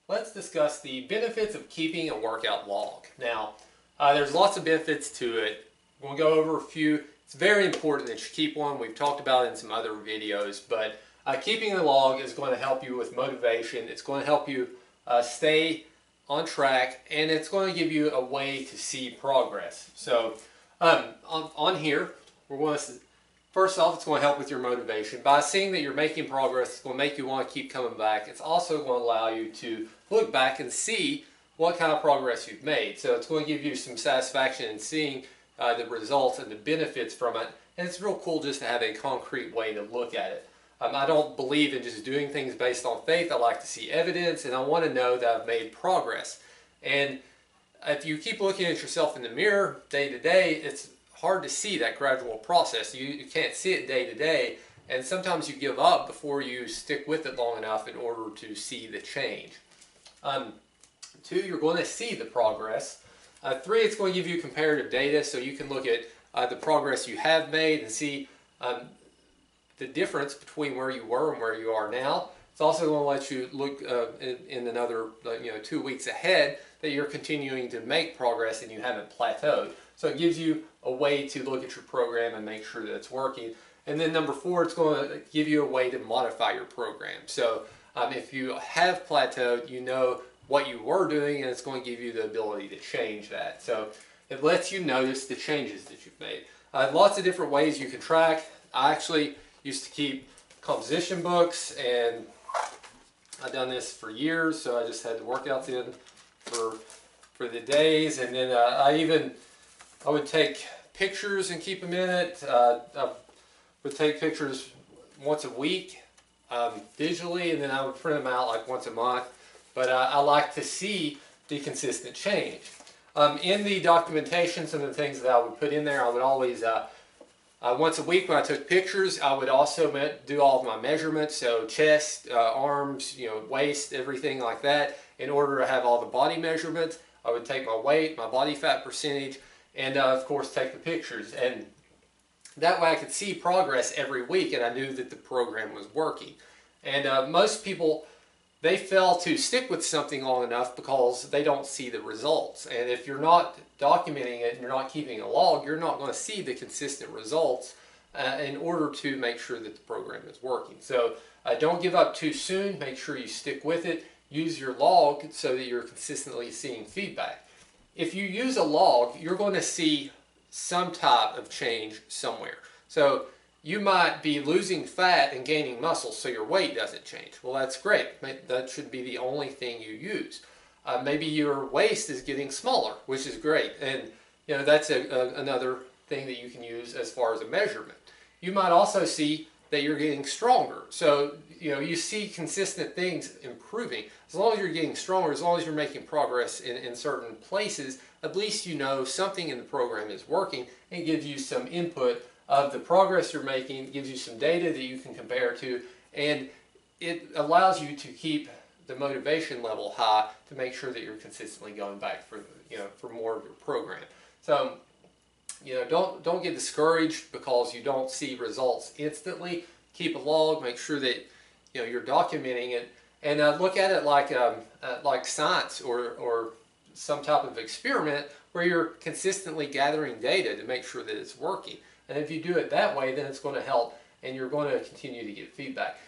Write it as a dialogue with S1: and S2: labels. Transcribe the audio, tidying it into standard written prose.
S1: let's discuss the benefits of keeping a workout log. Now, there's lots of benefits to it. We'll go over a few. It's very important that you keep one. We've talked about it in some other videos, but keeping a log is going to help you with motivation. It's going to help you stay on track, and it's going to give you a way to see progress. So on here, we're going to, first off, it's going to help with your motivation. By seeing that you're making progress, it's going to make you want to keep coming back. It's also going to allow you to look back and see what kind of progress you've made. So it's going to give you some satisfaction in seeing the results and the benefits from it. And it's real cool just to have a concrete way to look at it. I don't believe in just doing things based on faith. I like to see evidence, and I want to know that I've made progress. And if you keep looking at yourself in the mirror day to day, it's hard to see that gradual process. You can't see it day to day, and sometimes you give up before you stick with it long enough in order to see the change. 2, you're going to see the progress. 3, it's going to give you comparative data, so you can look at the progress you have made and see the difference between where you were and where you are now. It's also going to let you look in another 2 weeks ahead that you're continuing to make progress and you haven't plateaued. So it gives you a way to look at your program and make sure that it's working. And then number 4, it's going to give you a way to modify your program. So if you have plateaued, you know what you were doing, and it's going to give you the ability to change that. So it lets you notice the changes that you've made. Lots of different ways you can track. I actually used to keep composition books, and I've done this for years, so I just had the workouts in for the days, and then I would take pictures and keep them in it. I would take pictures once a week digitally, and then I would print them out like once a month. But I like to see the consistent change. In the documentation, some of the things that I would put in there, I would always, once a week when I took pictures, I would also do all of my measurements, so chest, arms, waist, everything like that. In order to have all the body measurements, I would take my weight, my body fat percentage, and of course take the pictures. And that way I could see progress every week, and I knew that the program was working. And most people, they fail to stick with something long enough because they don't see the results. And if you're not documenting it and you're not keeping a log, you're not going to see the consistent results in order to make sure that the program is working. So don't give up too soon. Make sure you stick with it. Use your log so that you're consistently seeing feedback. If you use a log, you're going to see some type of change somewhere. So you might be losing fat and gaining muscle, so your weight doesn't change. Well, that's great. That should be the only thing you use. Maybe your waist is getting smaller, which is great. And that's another thing that you can use as far as a measurement. You might also see that you're getting stronger. So you see consistent things improving. As long as you're getting stronger, as long as you're making progress in certain places, at least you know something in the program is working, and gives you some input of the progress you're making, gives you some data that you can compare to, and it allows you to keep the motivation level high to make sure that you're consistently going back for more of your program. So don't get discouraged because you don't see results instantly. Keep a log. Make sure that you're documenting it, and look at it like science or some type of experiment where you're consistently gathering data to make sure that it's working. And if you do it that way, then it's going to help, and you're going to continue to get feedback.